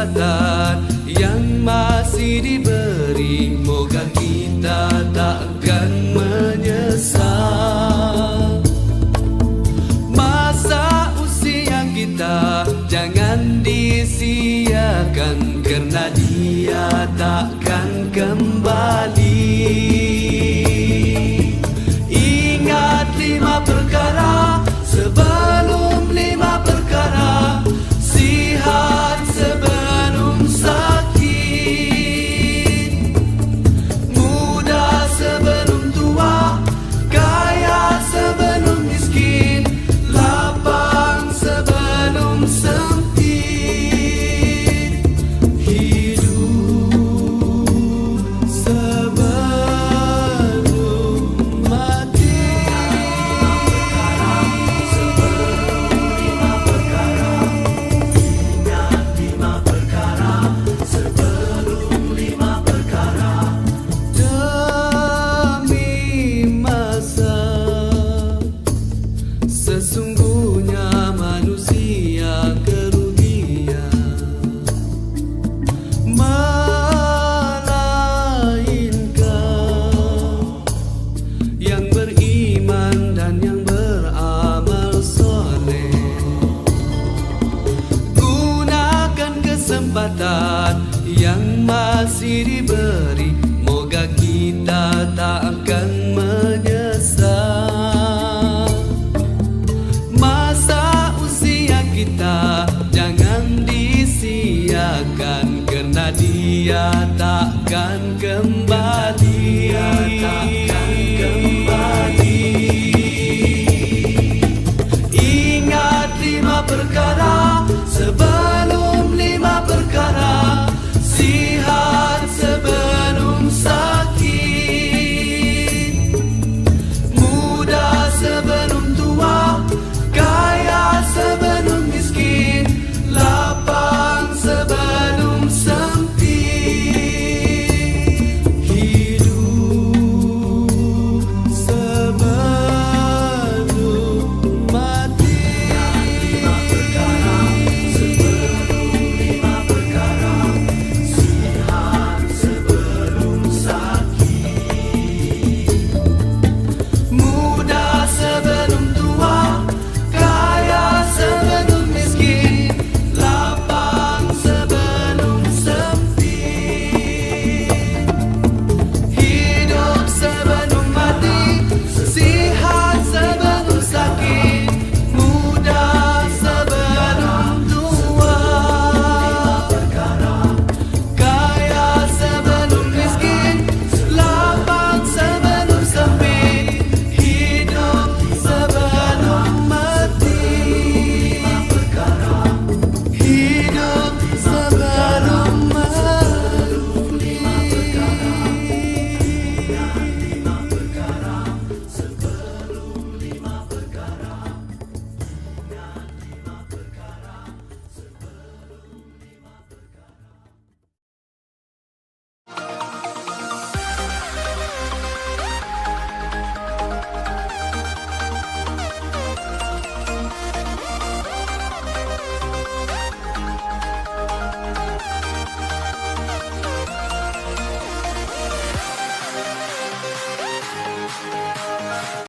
kesempatan yang masih diberi, moga kita takkan menyesal. Masa usia kita jangan disia-siakan, kerana dia takkan kembali. Ingat 5 perkara sebelum 5 perkara. Sihat sebelum sakit, muda sebelum tua, kaya sebelum miskin, lapang sebelum sempit, hidup sebelum mati. Sesungguhnya manusia kerugian, melainkan yang beriman dan yang beramal soleh. Gunakan kesempatan yang masih diberi, moga kita tak akan menyesal. Masa usia kita jangan disia-siakan, kerana dia takkan kembali.